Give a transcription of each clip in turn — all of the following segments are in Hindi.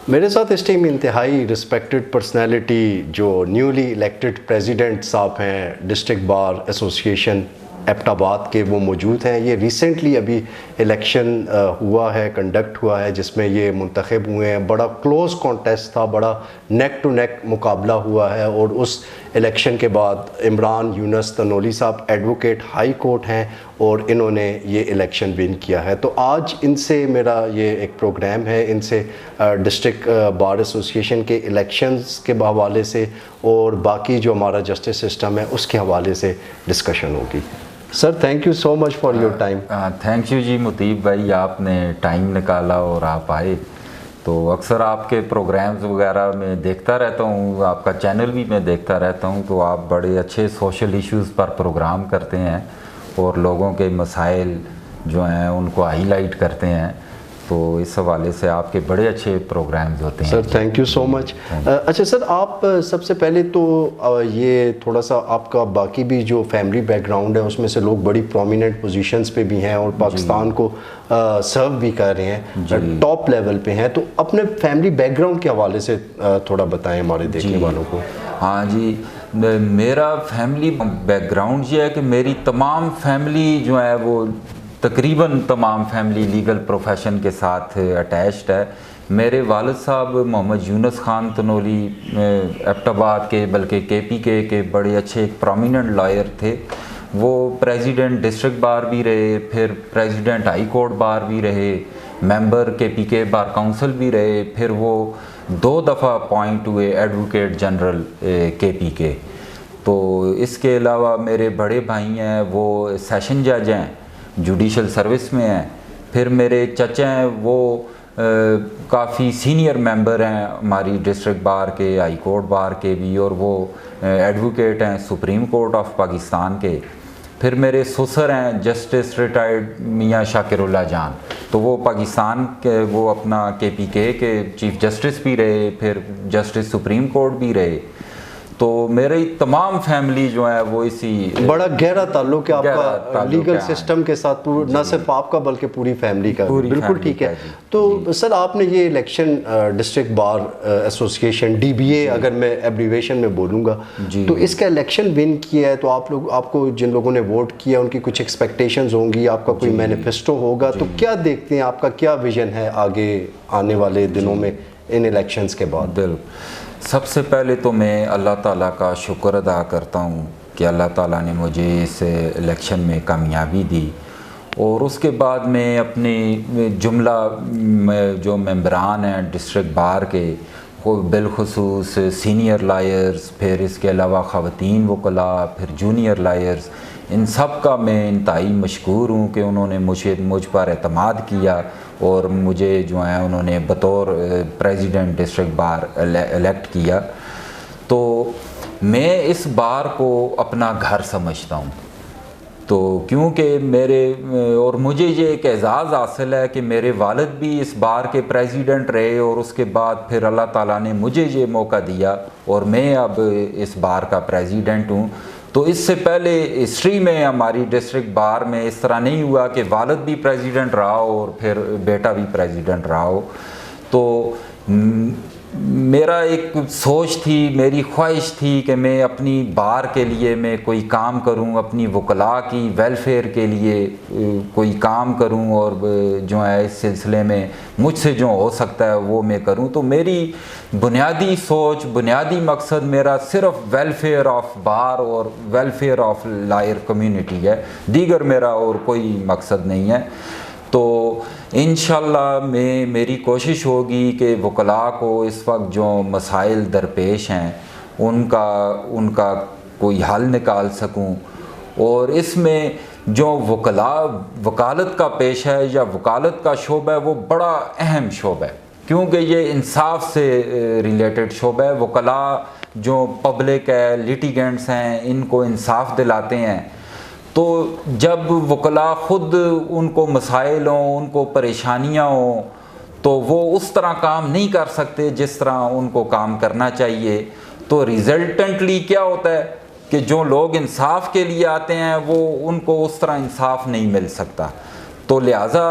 मेरे साथ इस टाइम इंतहाई रिस्पेक्टेड पर्सनैलिटी जो न्यूली इलेक्टेड प्रेसिडेंट साहब हैं डिस्ट्रिक्ट बार एसोसिएशन एबटाबाद के, वो मौजूद हैं। ये रिसेंटली अभी इलेक्शन हुआ है, कंडक्ट हुआ है, जिसमें ये मुंतखब हुए हैं। बड़ा क्लोज़ कॉन्टेस्ट था, बड़ा नेक टू नेक मुकाबला हुआ है। और उस इलेक्शन के बाद इमरान यूनुस तनोली साहब एडवोकेट हाई कोर्ट हैं और इन्होंने ये इलेक्शन विन किया है। तो आज इनसे मेरा ये एक प्रोग्राम है, इनसे डिस्ट्रिक्ट बार एसोसिएशन के इलेक्शंस के हवाले से और बाकी जो हमारा जस्टिस सिस्टम है उसके हवाले से डिस्कशन होगी। Sir thank you so much for your time. Thank you जी मुतीब भाई, आपने टाइम निकाला और आप आए। तो अक्सर आपके प्रोग्राम्स वगैरह में देखता रहता हूँ, आपका चैनल भी मैं देखता रहता हूँ। तो आप बड़े अच्छे सोशल इश्यूज़ पर प्रोग्राम करते हैं और लोगों के मसाइल जो हैं उनको हाईलाइट करते हैं। तो इस हवाले से आपके बड़े अच्छे प्रोग्राम्स होते हैं। Sir thank you so much. अच्छा सर, आप सबसे पहले तो ये थोड़ा सा आपका बाकी भी जो फैमिली बैकग्राउंड है उसमें से लोग बड़ी प्रोमिनेंट पोजीशंस पे भी हैं और पाकिस्तान को सर्व भी कर रहे हैं, टॉप लेवल पे हैं। तो अपने फैमिली बैकग्राउंड के हवाले से थोड़ा बताएं हमारे देखने वालों को। हाँ जी, मेरा फैमिली बैकग्राउंड ये है कि मेरी तमाम फैमिली जो है वो तकरीबन तमाम फैमिली लीगल प्रोफेशन के साथ अटैच्ड है। मेरे वालिद साहब मोहम्मद यूनुस खान तनोली एबटाबाद के, बल्कि केपीके के बड़े अच्छे एक प्रोमिनेंट लॉयर थे। वो प्रेसिडेंट डिस्ट्रिक्ट बार भी रहे, फिर प्रेसिडेंट हाई कोर्ट बार भी रहे, मेंबर केपीके बार काउंसिल भी रहे, फिर वो 2 दफ़ा अपॉइंट हुए एडवोकेट जनरल केपीके। तो इसके अलावा मेरे बड़े भाई हैं, वो सेशन जज हैं, जुडिशल सर्विस में हैं। फिर मेरे चचा हैं, वो काफ़ी सीनियर मेंबर हैं हमारी डिस्ट्रिक्ट बार के, हाई कोर्ट बार के भी, और वो एडवोकेट हैं सुप्रीम कोर्ट ऑफ पाकिस्तान के। फिर मेरे ससुर हैं जस्टिस रिटायर्ड मियाँ शाकिरुल्लाह जान, तो वो पाकिस्तान के, वो अपना केपीके के चीफ जस्टिस भी रहे, फिर जस्टिस सुप्रीम कोर्ट भी रहे। तो मेरी तमाम फैमिली जो है वो इसी बड़ा गहरा ताल्लुक है आपका लीगल सिस्टम के साथ, न सिर्फ आपका बल्कि पूरी फैमिली का। बिल्कुल ठीक है। तो सर आपने ये election district bar association dBA, अगर मैं एब्रीवेशन में बोलूँगा, तो इसका इलेक्शन विन किया है। तो आप लोग, आपको जिन लोगों ने वोट किया उनकी कुछ एक्सपेक्टेशंस होंगी, आपका कोई मैनिफेस्टो होगा। तो क्या देखते हैं, आपका क्या विजन है आगे आने वाले दिनों में इन इलेक्शंस के बाद? सबसे पहले तो मैं अल्लाह ताला का शुक्र अदा करता हूँ कि अल्लाह ताला ने मुझे इस इलेक्शन में कामयाबी दी। और उसके बाद मैं अपने जुमला जो मेंबरान हैं डिस्ट्रिक्ट बार के, वो बिलखुसूस सीनियर लायर्स, फिर इसके अलावा ख़वातीन वकला, फिर जूनियर लायर्स, इन सब का मैं इंतहाई मशकूर हूँ कि उन्होंने मुझ पर एतमाद किया और मुझे जो है उन्होंने बतौर प्रेसिडेंट डिस्ट्रिक्ट बार इलेक्ट किया। तो मैं इस बार को अपना घर समझता हूँ। तो क्योंकि मेरे और मुझे ये एक एज़ाज़ हासिल है कि मेरे वालिद भी इस बार के प्रेसिडेंट रहे और उसके बाद फिर अल्लाह ताला ने मुझे ये मौका दिया और मैं अब इस बार का प्रेसिडेंट हूँ। तो इससे पहले हिस्ट्री में हमारी डिस्ट्रिक्ट बार में इस तरह नहीं हुआ कि वालिद भी प्रेसिडेंट रहा हो और फिर बेटा भी प्रेसिडेंट रहा हो। तो मेरा एक सोच थी, मेरी ख्वाहिश थी कि मैं अपनी बार के लिए मैं कोई काम करूं, अपनी वकला की वेलफेयर के लिए कोई काम करूं और जो है इस सिलसिले में मुझसे जो हो सकता है वो मैं करूं। तो मेरी बुनियादी सोच, बुनियादी मकसद मेरा सिर्फ वेलफेयर ऑफ बार और वेलफेयर ऑफ लायर कम्युनिटी है, दीगर मेरा और कोई मकसद नहीं है। तो इंशाल्लाह मेरी कोशिश होगी कि वकला को इस वक्त जो मसाइल दरपेश हैं उनका कोई हल निकाल सकूं। और इसमें जो वकालत का पेशा है या वकालत का शोबा है वो बड़ा अहम शोबा है, क्योंकि ये इंसाफ से रिलेटेड शोबा है। वकला जो पब्लिक है, लिटिगेंट्स हैं, इनको इंसाफ दिलाते हैं। तो जब वकला ख़ुद उनको मसाइल हों, उनको परेशानियाँ हों, तो वो उस तरह काम नहीं कर सकते जिस तरह उनको काम करना चाहिए। तो रिज़ल्टेंटली क्या होता है कि जो लोग इंसाफ के लिए आते हैं वो उनको उस तरह इंसाफ नहीं मिल सकता। तो लिहाजा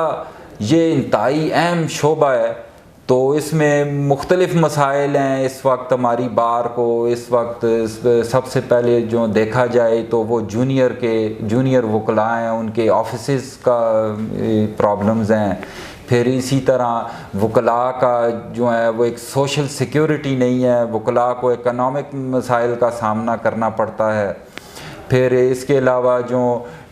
ये इंतहाई अहम शोबा है तो इसमें मुख्तलिफ़ मसाइल हैं। इस वक्त हमारी बार को इस वक्त सबसे पहले जो देखा जाए तो वो जूनियर वकला हैं, उनके ऑफिसेस का प्रॉब्लम्स हैं। फिर इसी तरह वकला का जो है वो एक सोशल सिक्योरिटी नहीं है, वकला को इकनॉमिक मसाइल का सामना करना पड़ता है। फिर इसके अलावा जो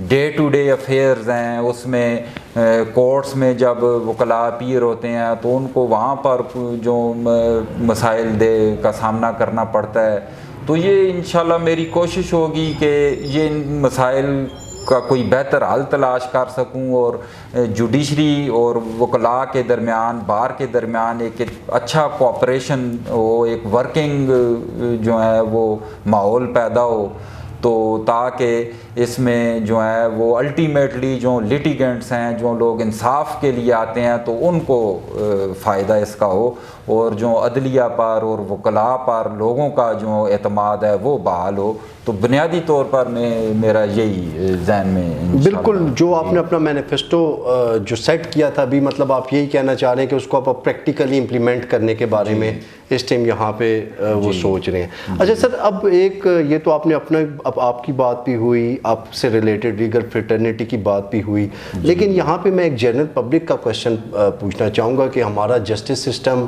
डे टू डे अफेयर्स हैं उसमें कोर्ट्स में जब वकला अपीयर होते हैं तो उनको वहाँ पर जो मसाइल का सामना करना पड़ता है। तो ये इंशाल्लाह मेरी कोशिश होगी कि ये इन मसाइल का कोई बेहतर हल तलाश कर सकूं और जुडिशरी और वकला के दरमियान, बार के दरमियान एक अच्छा कोऑपरेशन हो, एक वर्किंग जो है वो माहौल पैदा हो, तो ताकि इसमें जो है वो अल्टीमेटली जो लिटिगेंट्स हैं, जो लोग इंसाफ के लिए आते हैं, तो उनको फ़ायदा इसका हो और जो अदलिया पर और वकला पर लोगों का जो एतमाद है वो बहाल हो। तो बुनियादी तौर पर मेरा यही जहन में। बिल्कुल, जो आपने अपना मैनिफेस्टो जो सेट किया था अभी, मतलब आप यही कहना चाह रहे हैं कि उसको आप प्रैक्टिकली इम्प्लीमेंट करने के बारे में इस टाइम यहाँ पे वो सोच रहे हैं। अच्छा सर, अब एक ये तो आपने अपना, अब आपकी बात भी हुई, आपसे रिलेटेड लीगल फ्रेटर्निटी की बात भी हुई, लेकिन यहाँ पे मैं एक जनरल पब्लिक का क्वेश्चन पूछना चाहूँगा कि हमारा जस्टिस सिस्टम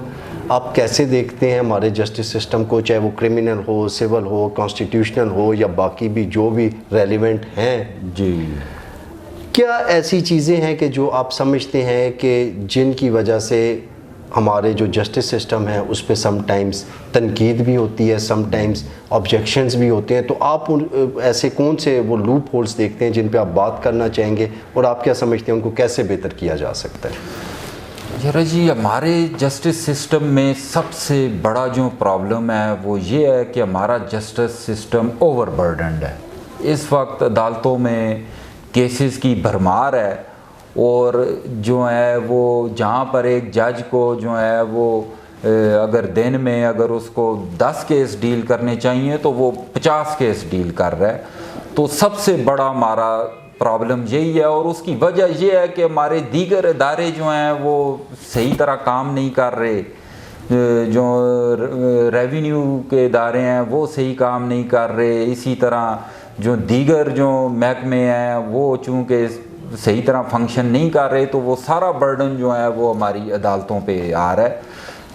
आप कैसे देखते हैं? हमारे जस्टिस सिस्टम को, चाहे वो क्रिमिनल हो, सिविल हो, कॉन्स्टिट्यूशनल हो या बाकी भी जो भी रेलिवेंट हैं जी, क्या ऐसी चीज़ें हैं कि जो आप समझते हैं कि जिनकी वजह से हमारे जो जस्टिस सिस्टम है उस पर समटाइम्स तनकीद भी होती है, समटाइम्स ऑब्जेक्शंस भी होते हैं, तो आप ऐसे कौन से वो लूप होल्स देखते हैं जिन पे आप बात करना चाहेंगे और आप क्या समझते हैं उनको कैसे बेहतर किया जा सकता है? जरा जी, हमारे जस्टिस सिस्टम में सबसे बड़ा जो प्रॉब्लम है वो ये है कि हमारा जस्टिस सिस्टम ओवरबर्डन्ड है। इस वक्त अदालतों में केसेस की भरमार है और जो है वो जहाँ पर एक जज को जो है वो अगर दिन में अगर उसको 10 केस डील करने चाहिए तो वो 50 केस डील कर रहा है। तो सबसे बड़ा हमारा प्रॉब्लम यही है और उसकी वजह ये है कि हमारे दीगर इदारे जो हैं वो सही तरह काम नहीं कर रहे। जो रेवेन्यू के इदारे हैं वो सही काम नहीं कर रहे, इसी तरह जो दीगर जो महकमे हैं वो चूँकि सही तरह फंक्शन नहीं कर रहे, तो वो सारा बर्डन जो है वो हमारी अदालतों पे आ रहा है।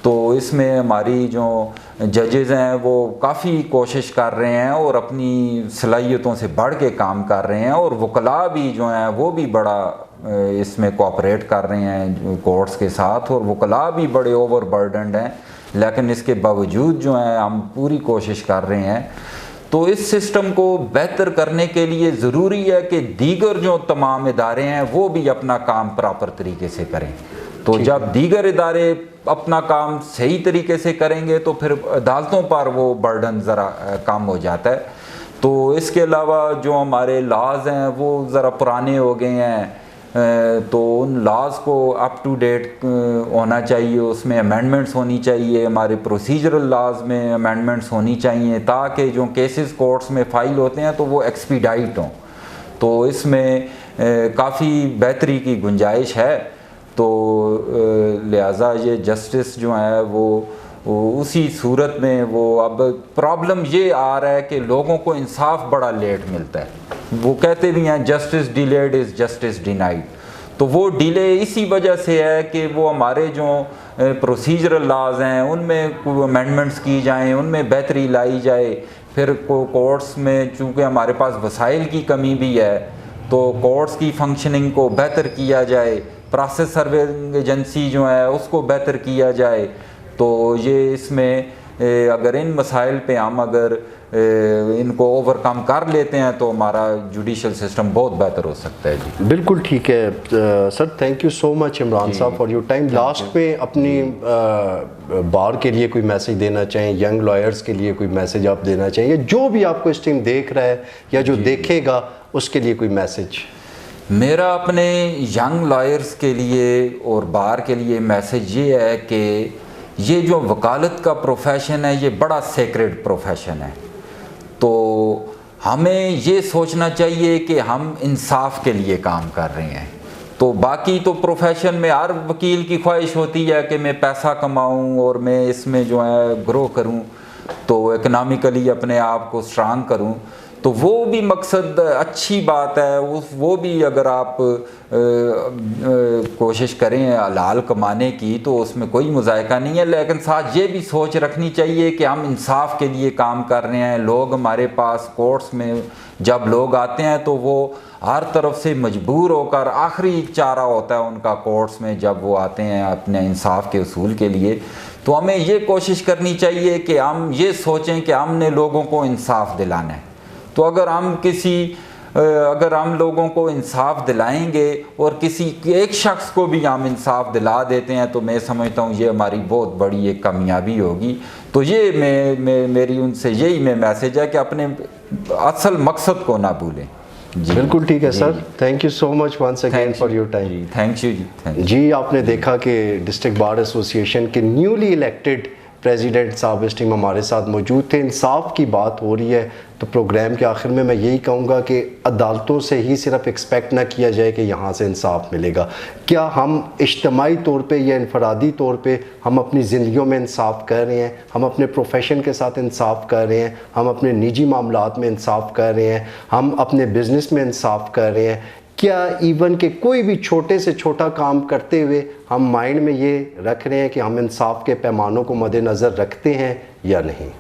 तो इसमें हमारी जो जजेज़ हैं वो काफ़ी कोशिश कर रहे हैं और अपनी सलाहियतों से बढ़ के काम कर रहे हैं और वकला भी जो हैं वो भी बड़ा इसमें कोऑपरेट कर रहे हैं कोर्ट्स के साथ, और वकला भी बड़े ओवरबर्डन्ड हैं। लेकिन इसके बावजूद जो है हम पूरी कोशिश कर रहे हैं। तो इस सिस्टम को बेहतर करने के लिए ज़रूरी है कि दीगर जो तमाम इदारे हैं वो भी अपना काम प्रॉपर तरीके से करें। तो जब दीगर इदारे अपना काम सही तरीके से करेंगे तो फिर अदालतों पर वो बर्डन ज़रा कम हो जाता है। तो इसके अलावा जो हमारे लॉज हैं वो ज़रा पुराने हो गए हैं, तो उन लॉज को अप टू डेट होना चाहिए, उसमें अमेंडमेंट्स होनी चाहिए, हमारे प्रोसीजरल लॉज में अमेंडमेंट्स होनी चाहिए ताकि जो केसेस कोर्ट्स में फ़ाइल होते हैं तो वो एक्सपीडाइट हों। तो इसमें काफ़ी बेहतरी की गुंजाइश है। तो लिहाजा ये जस्टिस जो है वो उसी सूरत में वो अब प्रॉब्लम ये आ रहा है कि लोगों को इंसाफ बड़ा लेट मिलता है। वो कहते भी हैं justice delayed is justice denied. तो वो डिले इसी वजह से है कि वो हमारे जो प्रोसीजरल लॉज हैं उनमें अमेंडमेंट्स की जाएं, उनमें बेहतरी लाई जाए। फिर कोर्ट्स में चूँकि हमारे पास वसाइल की कमी भी है तो कोर्ट्स की फंक्शनिंग को बेहतर किया जाए, प्रोसेस सर्विंग एजेंसी जो है उसको बेहतर किया जाए। तो ये इसमें अगर इन मसाइल पे हम अगर इनको ओवरकम कर लेते हैं तो हमारा जुडिशल सिस्टम बहुत बेहतर हो सकता है। जी बिल्कुल ठीक है sir, thank you so much Imran साहब फॉर योर टाइम। लास्ट में अपनी बार के लिए कोई मैसेज देना चाहें, यंग लॉयर्स के लिए कोई मैसेज आप देना चाहिए, जो भी आपको इस टाइम देख रहा है या जो देखेगा उसके लिए कोई मैसेज? मेरा अपने यंग लॉयर्स के लिए और बार के लिए मैसेज ये है कि ये जो वकालत का प्रोफेशन है ये बड़ा सेक्रेड प्रोफेशन है। तो हमें ये सोचना चाहिए कि हम इंसाफ के लिए काम कर रहे हैं। तो बाकी तो प्रोफेशन में हर वकील की ख्वाहिश होती है कि मैं पैसा कमाऊं और मैं इसमें जो है ग्रो करूं, तो इकनॉमिकली अपने आप को स्ट्रांग करूं, तो वो भी मकसद अच्छी बात है। वो भी अगर आप कोशिश करें हलाल कमाने की तो उसमें कोई मुज़ायका नहीं है, लेकिन साथ ये भी सोच रखनी चाहिए कि हम इंसाफ के लिए काम कर रहे हैं। लोग हमारे पास कोर्ट्स में जब लोग आते हैं तो वो हर तरफ से मजबूर होकर, आखिरी चारा होता है उनका कोर्ट्स में जब वो आते हैं अपने इंसाफ के उसूल के लिए, तो हमें ये कोशिश करनी चाहिए कि हम ये सोचें कि हमने लोगों को इंसाफ दिलाना है। तो अगर हम लोगों को इंसाफ दिलाएंगे और किसी एक शख्स को भी हम इंसाफ दिला देते हैं तो मैं समझता हूँ ये हमारी बहुत बड़ी एक कामयाबी होगी। तो ये मेरी उनसे यही मैसेज है कि अपने असल मकसद को ना भूलें। जी बिल्कुल ठीक है sir, thank you so much once again for your time. Thank you जी। जी आपने देखा कि डिस्ट्रिक्ट बार एसोसिएशन के न्यूली इलेक्टेड प्रेसिडेंट साहब इस टाइम हमारे साथ मौजूद थे। इंसाफ की बात हो रही है तो प्रोग्राम के आखिर में मैं यही कहूँगा कि अदालतों से ही सिर्फ एक्सपेक्ट ना किया जाए कि यहाँ से इंसाफ मिलेगा। क्या हम इज्तमाही तौर पे या इनफरादी तौर पे हम अपनी ज़िंदगियों में इंसाफ कर रहे हैं, हम अपने प्रोफेशन के साथ इंसाफ कर रहे हैं, हम अपने निजी मामलात में इंसाफ कर रहे हैं, हम अपने बिज़नेस में इंसाफ कर रहे हैं, क्या इवन के कोई भी छोटे से छोटा काम करते हुए हम माइंड में ये रख रहे हैं कि हम इंसाफ के पैमानों को मद्देनज़र रखते हैं या नहीं।